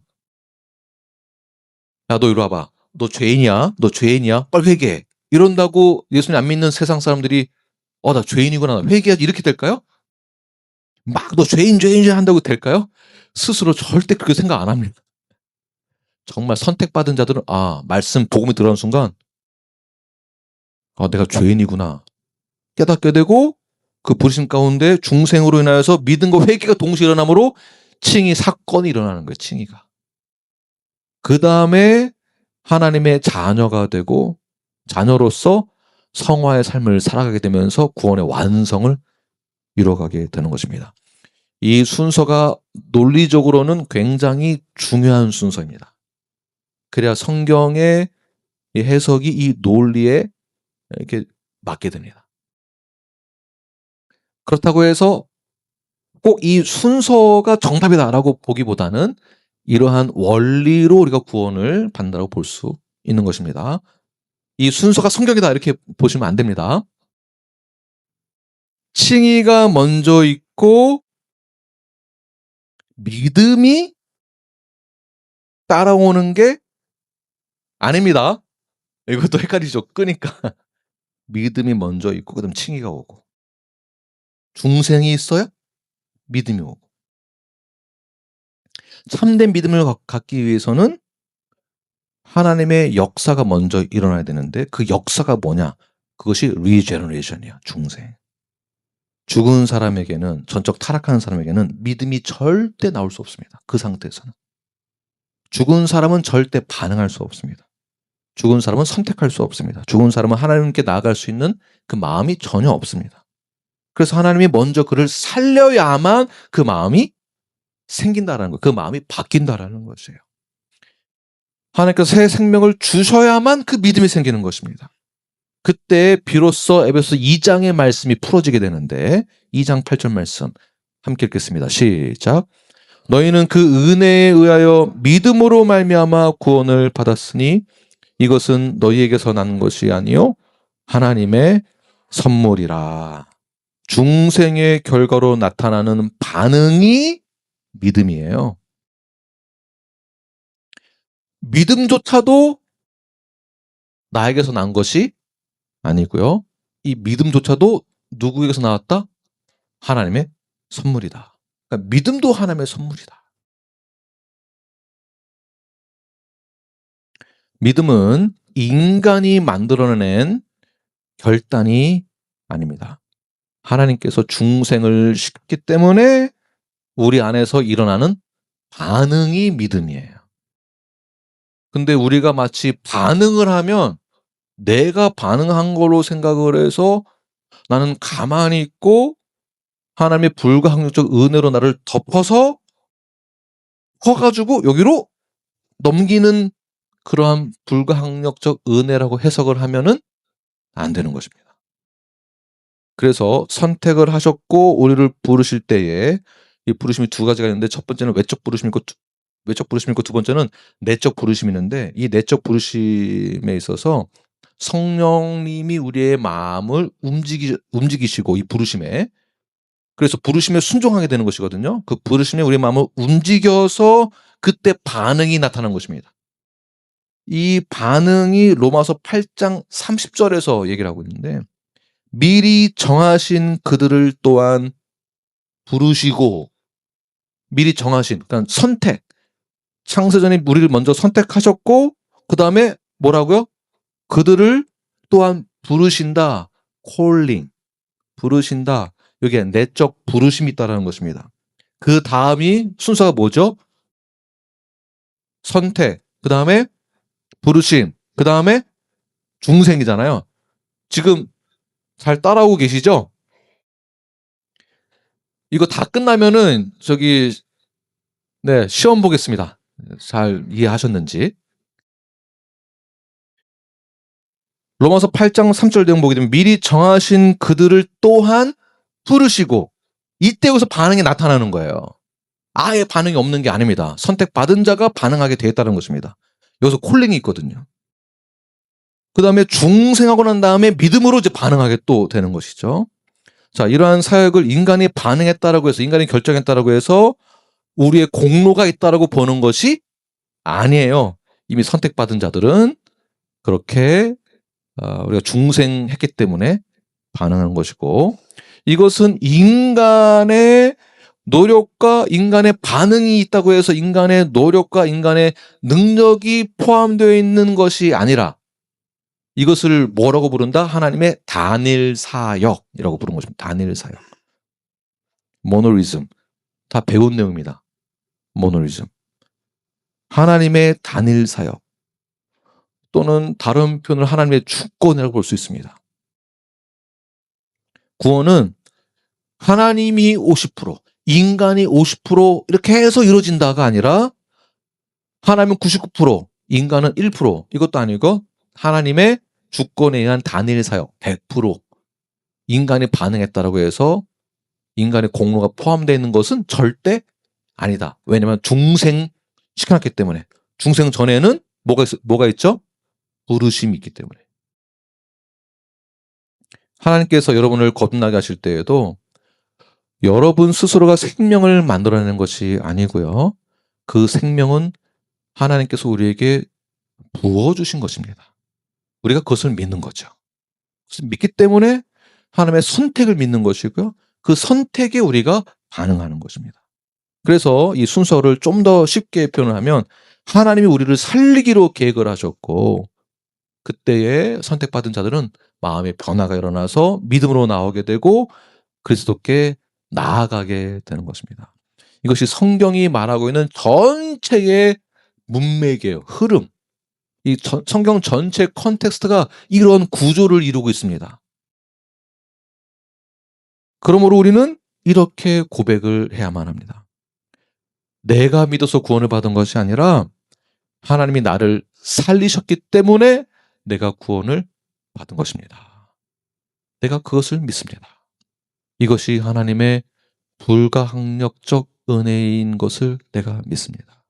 야, 너 이리 와봐. 너 죄인이야? 너 죄인이야? 빨리 회개해. 이런다고 예수님 안 믿는 세상 사람들이 나 죄인이구나. 회개하지 이렇게 될까요? 막 너 죄인 한다고 될까요? 스스로 절대 그렇게 생각 안 합니다. 정말 선택받은 자들은 말씀 복음이 들어오는 순간 내가 죄인이구나 깨닫게 되고 그 부르심 가운데 중생으로 인하여서 믿음과 회개가 동시에 일어나므로 칭의 사건이 일어나는 거예요. 칭의가. 그 다음에 하나님의 자녀가 되고 자녀로서 성화의 삶을 살아가게 되면서 구원의 완성을 이뤄가게 되는 것입니다. 이 순서가 논리적으로는 굉장히 중요한 순서입니다. 그래야 성경의 해석이 이 논리에 이렇게 맞게 됩니다. 그렇다고 해서 꼭 이 순서가 정답이다라고 보기보다는 이러한 원리로 우리가 구원을 받는다고 볼 수 있는 것입니다. 이 순서가 성경이다 이렇게 보시면 안 됩니다. 칭의가 먼저 있고 믿음이 따라오는 게 아닙니다. 이것도 헷갈리죠. 끄니까. 믿음이 먼저 있고 그다음 칭의가 오고 중생이 있어야 믿음이 오고 참된 믿음을 갖기 위해서는 하나님의 역사가 먼저 일어나야 되는데 그 역사가 뭐냐? 그것이 리제너레이션이야. 중생. 죽은 사람에게는 전적 타락하는 사람에게는 믿음이 절대 나올 수 없습니다. 그 상태에서는. 죽은 사람은 절대 반응할 수 없습니다. 죽은 사람은 선택할 수 없습니다. 죽은 사람은 하나님께 나아갈 수 있는 그 마음이 전혀 없습니다. 그래서 하나님이 먼저 그를 살려야만 그 마음이 생긴다라는 거예요. 그 마음이 바뀐다라는 것이에요. 하나님께서 새 생명을 주셔야만 그 믿음이 생기는 것입니다. 그때 비로소 에베소 2장의 말씀이 풀어지게 되는데 2장 8절 말씀 함께 읽겠습니다. 시작. 너희는 그 은혜에 의하여 믿음으로 말미암아 구원을 받았으니 이것은 너희에게서 난 것이 아니요 하나님의 선물이라. 중생의 결과로 나타나는 반응이 믿음이에요. 믿음조차도 나에게서 난 것이 아니고요. 이 믿음조차도 누구에게서 나왔다? 하나님의 선물이다. 그러니까 믿음도 하나님의 선물이다. 믿음은 인간이 만들어낸 결단이 아닙니다. 하나님께서 중생을 시켰기 때문에 우리 안에서 일어나는 반응이 믿음이에요. 근데 우리가 마치 반응을 하면 내가 반응한 걸로 생각을 해서 나는 가만히 있고 하나님의 불가항력적 은혜로 나를 덮어서 커가지고 여기로 넘기는 그러한 불가항력적 은혜라고 해석을 하면은 안 되는 것입니다. 그래서 선택을 하셨고 우리를 부르실 때에 이 부르심이 두 가지가 있는데 첫 번째는 외적 부르심이 있고 두 번째는 내적 부르심이 있는데 이 내적 부르심에 있어서 성령님이 우리의 마음을 움직이시고 이 부르심에 그래서 부르심에 순종하게 되는 것이거든요. 그 부르심에 우리의 마음을 움직여서 그때 반응이 나타난 것입니다. 이 반응이 로마서 8장 30절에서 얘기를 하고 있는데 미리 정하신 그들을 또한 부르시고 미리 정하신 그러니까 선택 창세전에 우리를 먼저 선택하셨고 그 다음에 뭐라고요? 그들을 또한 부르신다. 콜링 부르신다. 여기에 내적 부르심이 있다는 것입니다. 그 다음이 순서가 뭐죠? 선택 그 다음에 부르심 그 다음에 중생이잖아요. 지금 잘 따라오고 계시죠? 이거 다 끝나면은 네, 시험 보겠습니다. 잘 이해하셨는지. 로마서 8장 3절 내용 보게 되면 미리 정하신 그들을 또한 부르시고 이때 여기서 반응이 나타나는 거예요. 아예 반응이 없는 게 아닙니다. 선택받은 자가 반응하게 되었다는 것입니다. 여기서 콜링이 있거든요. 그 다음에 중생하고 난 다음에 믿음으로 이제 반응하게 또 되는 것이죠. 자, 이러한 사역을 인간이 반응했다라고 해서 인간이 결정했다라고 해서 우리의 공로가 있다라고 보는 것이 아니에요. 이미 선택받은 자들은 그렇게 우리가 중생했기 때문에 반응하는 것이고 이것은 인간의 노력과 인간의 반응이 있다고 해서 인간의 노력과 인간의 능력이 포함되어 있는 것이 아니라 이것을 뭐라고 부른다? 하나님의 단일 사역이라고 부르는 것입니다. 단일 사역. 모노리즘. 다 배운 내용입니다. 모노리즘. 하나님의 단일 사역. 또는 다른 표현을 하나님의 주권이라고 볼 수 있습니다. 구원은 하나님이 50%, 인간이 50% 이렇게 해서 이루어진다가 아니라 하나님은 99%, 인간은 1% 이것도 아니고 하나님의 주권에 의한 단일 사역 100% 인간이 반응했다라고 해서 인간의 공로가 포함되어 있는 것은 절대 아니다. 왜냐하면 중생 시켜놨기 때문에 중생 전에는 뭐가 있죠? 부르심이 있기 때문에 하나님께서 여러분을 거듭나게 하실 때에도 여러분 스스로가 생명을 만들어내는 것이 아니고요. 그 생명은 하나님께서 우리에게 부어주신 것입니다. 우리가 그것을 믿는 거죠. 그것을 믿기 때문에 하나님의 선택을 믿는 것이고요. 그 선택에 우리가 반응하는 것입니다. 그래서 이 순서를 좀 더 쉽게 표현하면 하나님이 우리를 살리기로 계획을 하셨고 그때에 선택받은 자들은 마음의 변화가 일어나서 믿음으로 나오게 되고 그리스도께 나아가게 되는 것입니다. 이것이 성경이 말하고 있는 전체의 문맥이에요. 흐름. 이 성경 전체 컨텍스트가 이런 구조를 이루고 있습니다. 그러므로 우리는 이렇게 고백을 해야만 합니다. 내가 믿어서 구원을 받은 것이 아니라 하나님이 나를 살리셨기 때문에 내가 구원을 받은 것입니다. 내가 그것을 믿습니다. 이것이 하나님의 불가항력적 은혜인 것을 내가 믿습니다.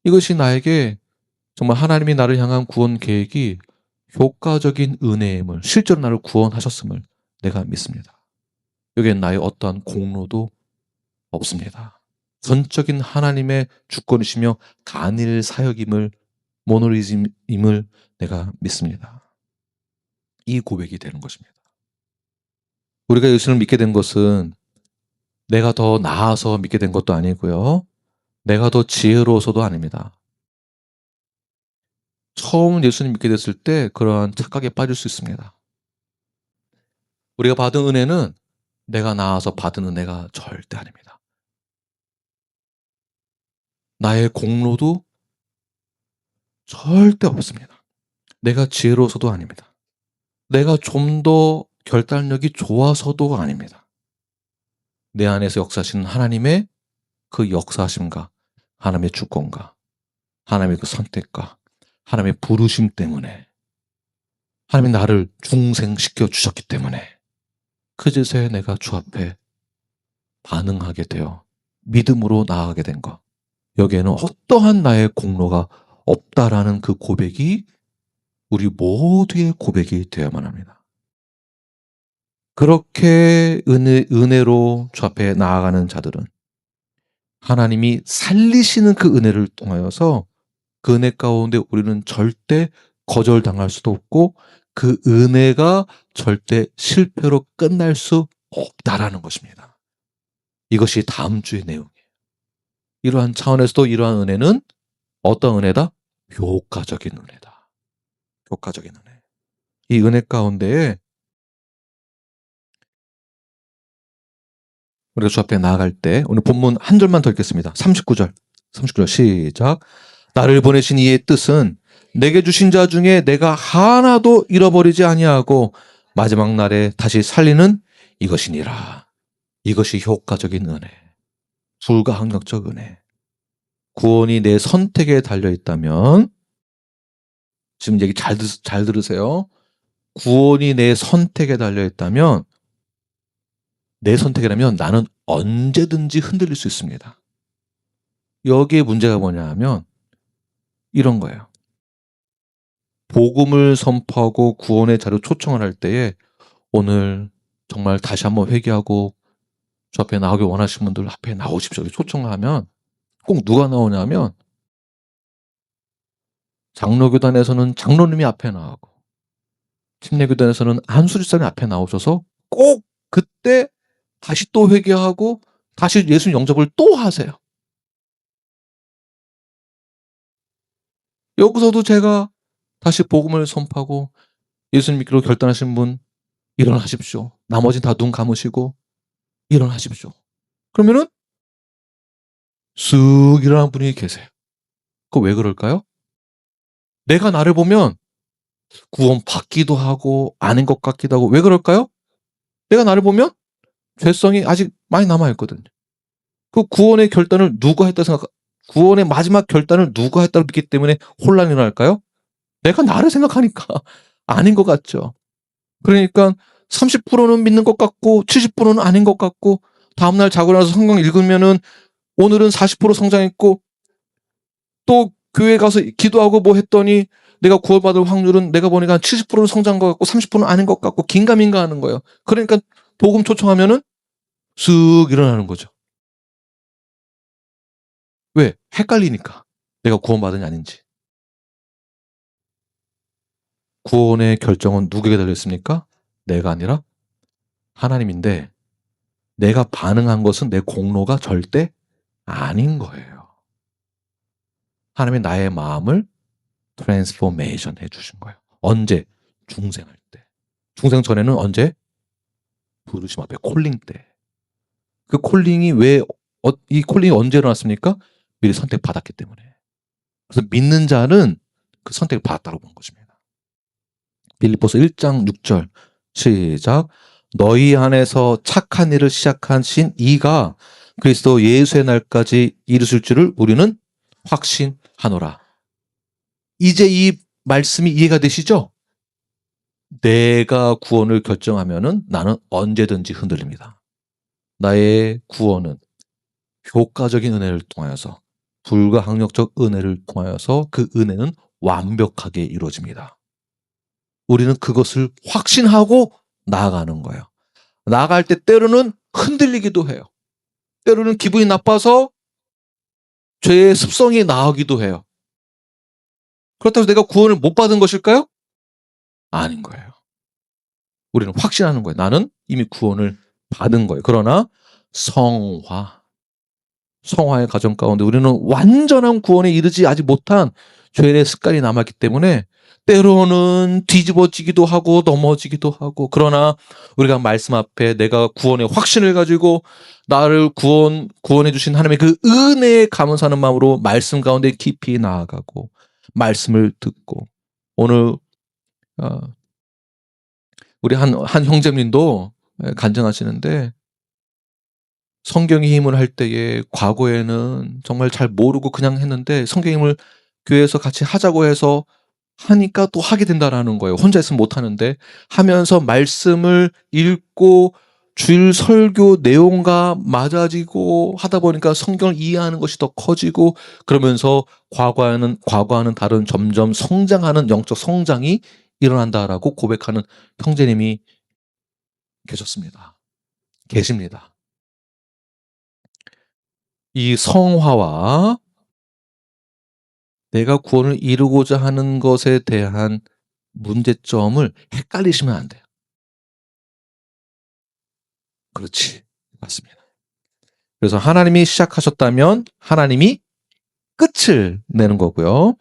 이것이 나에게 정말 하나님이 나를 향한 구원 계획이 효과적인 은혜임을, 실제로 나를 구원하셨음을 내가 믿습니다. 여기엔 나의 어떠한 공로도 없습니다. 전적인 하나님의 주권이시며 간일 사역임을, 모노리즘임을 내가 믿습니다. 이 고백이 되는 것입니다. 우리가 예수를 믿게 된 것은 내가 더 나아서 믿게 된 것도 아니고요. 내가 더 지혜로워서도 아닙니다. 처음 예수님 믿게 됐을 때 그러한 착각에 빠질 수 있습니다. 우리가 받은 은혜는 내가 나아서 받은 은혜가 절대 아닙니다. 나의 공로도 절대 없습니다. 내가 지혜로워서도 아닙니다. 내가 좀 더 결단력이 좋아서도 아닙니다. 내 안에서 역사하시는 하나님의 그 역사하심과 하나님의 주권과 하나님의 그 선택과 하나님의 부르심 때문에, 하나님이 나를 중생시켜 주셨기 때문에 그제서야 내가 주 앞에 반응하게 되어 믿음으로 나아가게 된 것. 여기에는 어떠한 나의 공로가 없다라는 그 고백이 우리 모두의 고백이 되어야만 합니다. 그렇게 은혜로 주 앞에 나아가는 자들은 하나님이 살리시는 그 은혜를 통하여서 그 은혜 가운데 우리는 절대 거절당할 수도 없고 그 은혜가 절대 실패로 끝날 수 없다라는 것입니다. 이것이 다음 주의 내용이에요. 이러한 차원에서도 이러한 은혜는 어떤 은혜다? 효과적인 은혜다. 효과적인 은혜. 이 은혜 가운데에 우리가 주 앞에 나아갈 때 오늘 본문 한 절만 더 읽겠습니다. 39절 시작. 나를 보내신 이의 뜻은 내게 주신 자 중에 내가 하나도 잃어버리지 아니하고 마지막 날에 다시 살리는 이것이니라. 이것이 효과적인 은혜, 불가항력적 은혜. 구원이 내 선택에 달려있다면, 지금 얘기 잘 들으세요. 구원이 내 선택에 달려있다면, 내 선택이라면 나는 언제든지 흔들릴 수 있습니다. 여기에 문제가 뭐냐 하면 이런 거예요. 복음을 선포하고 구원의 자료 초청을 할 때에 오늘 정말 다시 한번 회개하고 주 앞에 나오기 원하시는 분들 앞에 나오십시오. 초청을 하면 꼭 누가 나오냐면 장로교단에서는 장로님이 앞에 나오고 침례교단에서는 안수집사님 앞에 나오셔서 꼭 그때 다시 또 회개하고 다시 예수님 영접을 또 하세요. 여기서도 제가 다시 복음을 선포하고 예수님 믿기로 결단하신 분 일어나십시오. 나머지는 다 눈 감으시고 일어나십시오. 그러면은 쓱 일어나는 분이 계세요. 그거 왜 그럴까요? 내가 나를 보면 구원 받기도 하고 아닌 것 같기도 하고 왜 그럴까요? 내가 나를 보면 죄성이 아직 많이 남아있거든요. 그 구원의 결단을 누가 했다 구원의 마지막 결단을 누가 했다고 믿기 때문에 혼란이 일어날까요? 내가 나를 생각하니까 아닌 것 같죠. 그러니까 30%는 믿는 것 같고 70%는 아닌 것 같고 다음날 자고 나서 성경 읽으면은 오늘은 40% 성장했고 또 교회 가서 기도하고 뭐 했더니 내가 구원받을 확률은 내가 보니까 한 70%는 성장한 것 같고 30%는 아닌 것 같고 긴가민가 하는 거예요. 그러니까 복음 초청하면은 쓱 일어나는 거죠. 왜? 헷갈리니까. 내가 구원받으냐 아닌지. 구원의 결정은 누구에게 달려있습니까? 내가 아니라 하나님인데 내가 반응한 것은 내 공로가 절대 아닌 거예요. 하나님이 나의 마음을 트랜스포메이션 해주신 거예요. 언제? 중생할 때. 중생 전에는 언제? 부르심 앞에 콜링 때. 그 콜링이 이 콜링이 언제 일어났습니까? 미리 선택받았기 때문에. 그래서 믿는 자는 그 선택을 받았다고 보는 것입니다. 빌립보서 1장 6절 시작. 너희 안에서 착한 일을 시작하신 이가 그리스도 예수의 날까지 이루실 줄을 우리는 확신하노라. 이제 이 말씀이 이해가 되시죠? 내가 구원을 결정하면은 나는 언제든지 흔들립니다. 나의 구원은 효과적인 은혜를 통하여서 불가항력적 은혜를 통하여서 그 은혜는 완벽하게 이루어집니다. 우리는 그것을 확신하고 나아가는 거예요. 나아갈 때 때로는 흔들리기도 해요. 때로는 기분이 나빠서 죄의 습성이 나오기도 해요. 그렇다고 해서 내가 구원을 못 받은 것일까요? 아닌 거예요. 우리는 확신하는 거예요. 나는 이미 구원을 받은 거예요. 그러나 성화의 과정 가운데 우리는 완전한 구원에 이르지 아직 못한 죄의 습관이 남았기 때문에 때로는 뒤집어지기도 하고 넘어지기도 하고, 그러나 우리가 말씀 앞에 내가 구원의 확신을 가지고 나를 구원해 주신 하나님의 그 은혜에 감사하는 마음으로 말씀 가운데 깊이 나아가고 말씀을 듣고, 오늘 우리 한 형제님도 간증하시는데, 성경의 힘을 할 때에 과거에는 정말 잘 모르고 그냥 했는데 성경의 힘을 교회에서 같이 하자고 해서 하니까 또 하게 된다라는 거예요. 혼자 있으면 못 하는데 하면서 말씀을 읽고 주일 설교 내용과 맞아지고 하다 보니까 성경을 이해하는 것이 더 커지고, 그러면서 과거와는 다른 점점 성장하는 영적 성장이 일어난다라고 고백하는 형제님이 계십니다. 이 성화와 내가 구원을 이루고자 하는 것에 대한 문제점을 헷갈리시면 안 돼요. 그렇지. 맞습니다. 그래서 하나님이 시작하셨다면 하나님이 끝을 내는 거고요.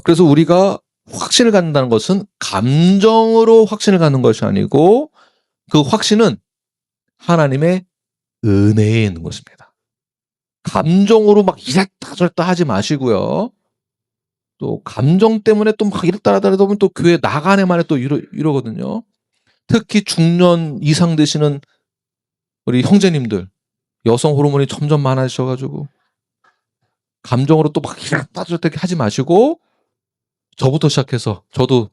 그래서 우리가 확신을 갖는다는 것은 감정으로 확신을 갖는 것이 아니고 그 확신은 하나님의 은혜에 있는 것입니다. 감정으로 막 이랬다 저랬다 하지 마시고요. 또 감정 때문에 또 막 이랬다 저랬다 보면 또 교회 나가네 만에 또 이러거든요. 특히 중년 이상 되시는 우리 형제님들, 여성 호르몬이 점점 많아지셔가지고 감정으로 또 막 이랬다 저랬다 하지 마시고, 저부터 시작해서 저도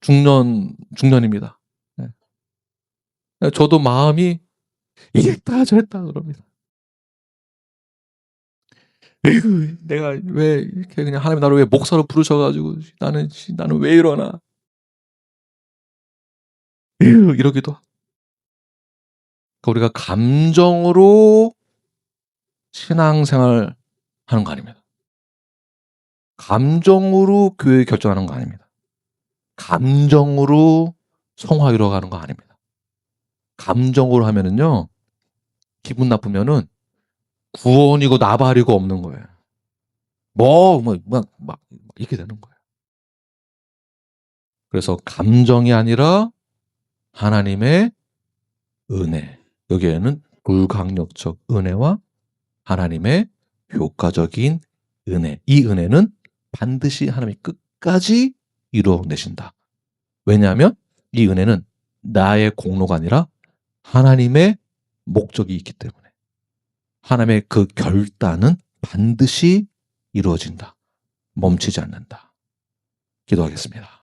중년입니다. 네. 저도 마음이 이랬다 저랬다 그럽니다. 에휴, 내가 왜 이렇게 그냥 하나님 나를 왜 목사로 부르셔가지고 나는 왜 이러나, 에휴, 이러기도 하고. 우리가 감정으로 신앙생활 하는 거 아닙니다. 감정으로 교회 결정하는 거 아닙니다. 감정으로 성화 이뤄가는 거 아닙니다. 감정으로 하면은요, 기분 나쁘면은 구원이고 나발이고 없는 거예요. 막 이렇게 되는 거예요. 그래서 감정이 아니라 하나님의 은혜, 여기에는 불강력적 은혜와 하나님의 효과적인 은혜, 이 은혜는 반드시 하나님이 끝까지 이루어내신다. 왜냐하면 이 은혜는 나의 공로가 아니라 하나님의 목적이 있기 때문에 하나님의 그 결단은 반드시 이루어진다. 멈추지 않는다. 기도하겠습니다.